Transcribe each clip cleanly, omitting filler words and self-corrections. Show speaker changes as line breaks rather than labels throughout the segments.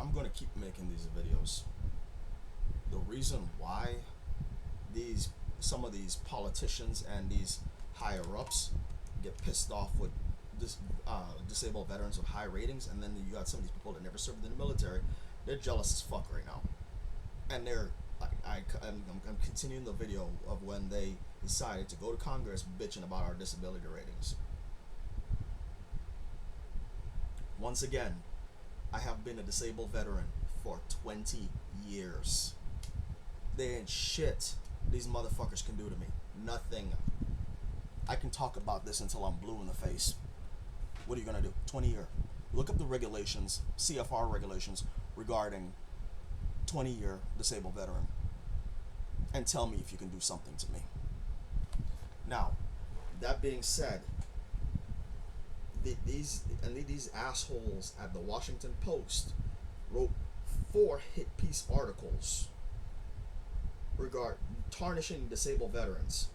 I'm gonna keep making these videos. The reason why these some of these politicians and these higher ups get pissed off with disabled veterans with high ratings, and then you got some of these people that never served in the military. They're jealous as fuck right now, and I'm continuing the video of when they decided to go to Congress bitching about our disability ratings. Once again, I have been a disabled veteran for 20 years. They ain't shit these motherfuckers can do to me. Nothing. I can talk about this until I'm blue in the face. What are you gonna do? 20-year. Look up the regulations, CFR regulations regarding 20-year disabled veteran, and tell me if you can do something to me. Now, that being said, these assholes at the Washington Post wrote 4 hit piece articles regard tarnishing disabled veterans.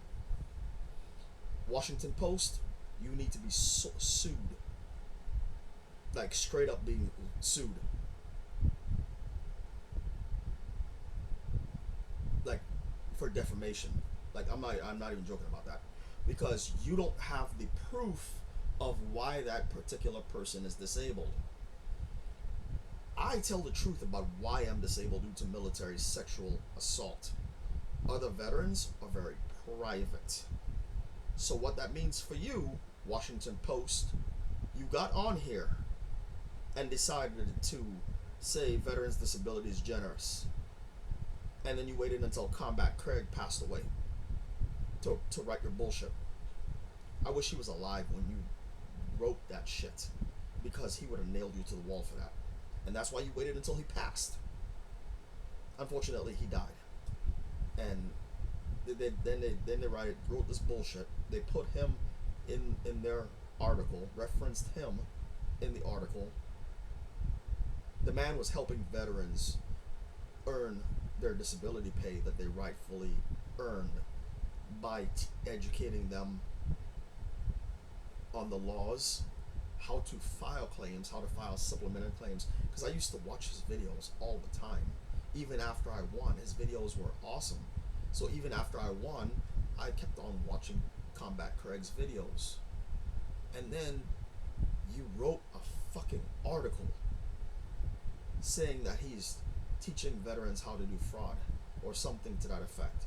Washington Post, you need to be sued, like straight up being sued, like for defamation. Like I'm not even joking about that, because you don't have the proof of why that particular person is disabled. I tell the truth about why I'm disabled due to military sexual assault. Other veterans are very private. So what that means for you, Washington Post, you got on here and decided to say veterans' disability is generous. And then you waited until Combat Craig passed away to write your bullshit. I wish he was alive when you wrote that shit, because he would have nailed you to the wall for that. And that's why you waited until he passed. Unfortunately, he died. And then they wrote this bullshit. They put him in their article, referenced him in the article. The man was helping veterans earn their disability pay that they rightfully earned by educating them on the laws, how to file claims, how to file supplemental claims. Because I used to watch his videos all the time. Even after I won, his videos were awesome. So even after I won, I kept on watching Combat Craig's videos. And then you wrote a fucking article saying that he's teaching veterans how to do fraud or something to that effect.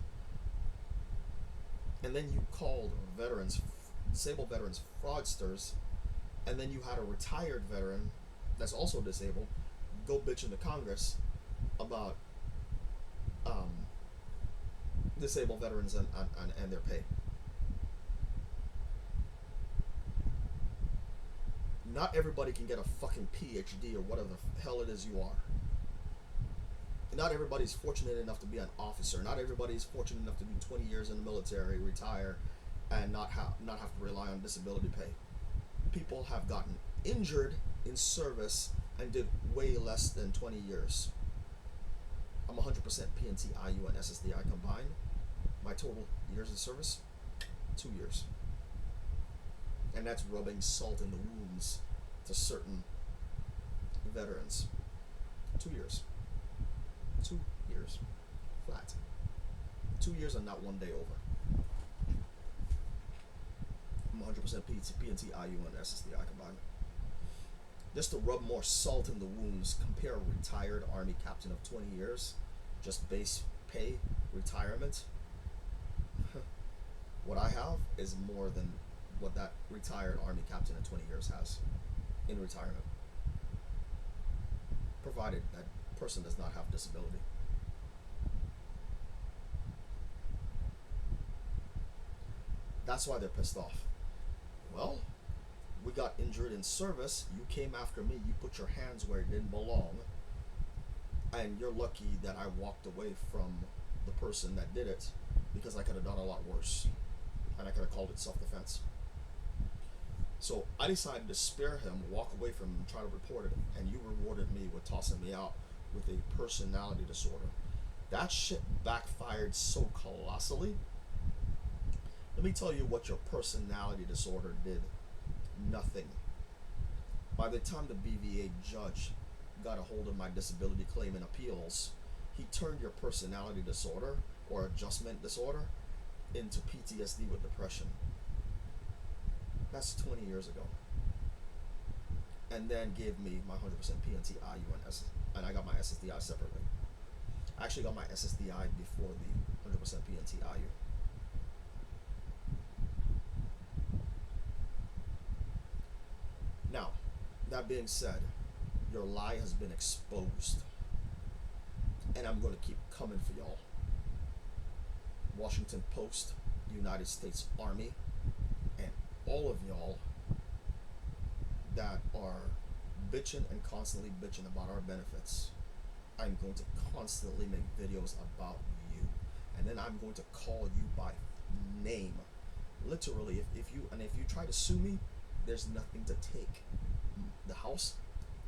And then you called disabled veterans fraudsters, and then you had a retired veteran that's also disabled go bitch into Congress about disabled veterans and their pay. Not everybody can get a fucking PhD or whatever the hell it is you are. Not everybody's fortunate enough to be an officer. Not everybody's fortunate enough to do 20 years in the military, retire, and not have to rely on disability pay. People have gotten injured in service and did way less than 20 years. I'm 100% PNT, IU, and SSDI combined. My total years in service, 2 years. And that's rubbing salt in the wounds to certain veterans. 2 years. 2 years. Flat. 2 years and not 1 day over. I'm 100% PNT, IU, and SSDI combined. Just to rub more salt in the wounds, compare a retired Army captain of 20 years, just base pay, retirement. What I have is more than what that retired Army captain of 20 years has in retirement, provided that person does not have disability. That's why they're pissed off. Well, we got injured in service, you came after me, you put your hands where it didn't belong, and you're lucky that I walked away from the person that did it, because I could have done a lot worse, and I could have called it self-defense. So I decided to spare him, walk away from him, try to report it, and you rewarded me with tossing me out with a personality disorder. That shit backfired so colossally. Let me tell you what your personality disorder did. Nothing. By the time the BVA judge got a hold of my disability claim and appeals, he turned your personality disorder or adjustment disorder into PTSD with depression. That's 20 years ago. And then gave me my 100% PNT IU and I got my SSDI separately. I actually got my SSDI before the 100% PNT IU. Now, that being said, your lie has been exposed. And I'm going to keep coming for y'all. Washington Post, United States Army, and all of y'all that are bitching and constantly bitching about our benefits. I'm going to constantly make videos about you. And then I'm going to call you by name. Literally, if you try to sue me, there's nothing to take. The house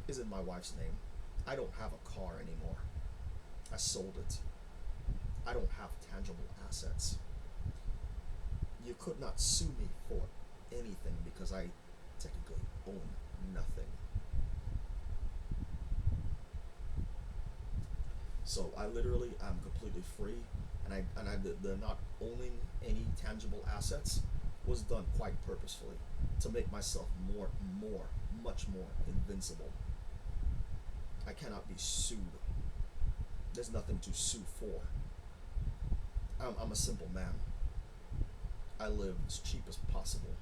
is in my wife's name. I don't have a car anymore. I sold it. I don't have tangible assets. You could not sue me for anything because I technically own nothing. So I literally am completely free, and the not owning any tangible assets was done quite purposefully to make myself much more invincible. I cannot be sued. There's nothing to sue for. I'm a simple man. I live as cheap as possible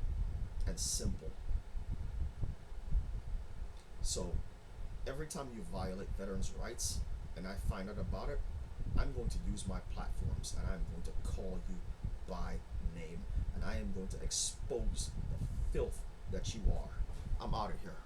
and simple. So every time you violate veterans' rights and I find out about it, I'm going to use my platforms and I'm going to call you by name and I am going to expose the filth that you are. I'm out of here.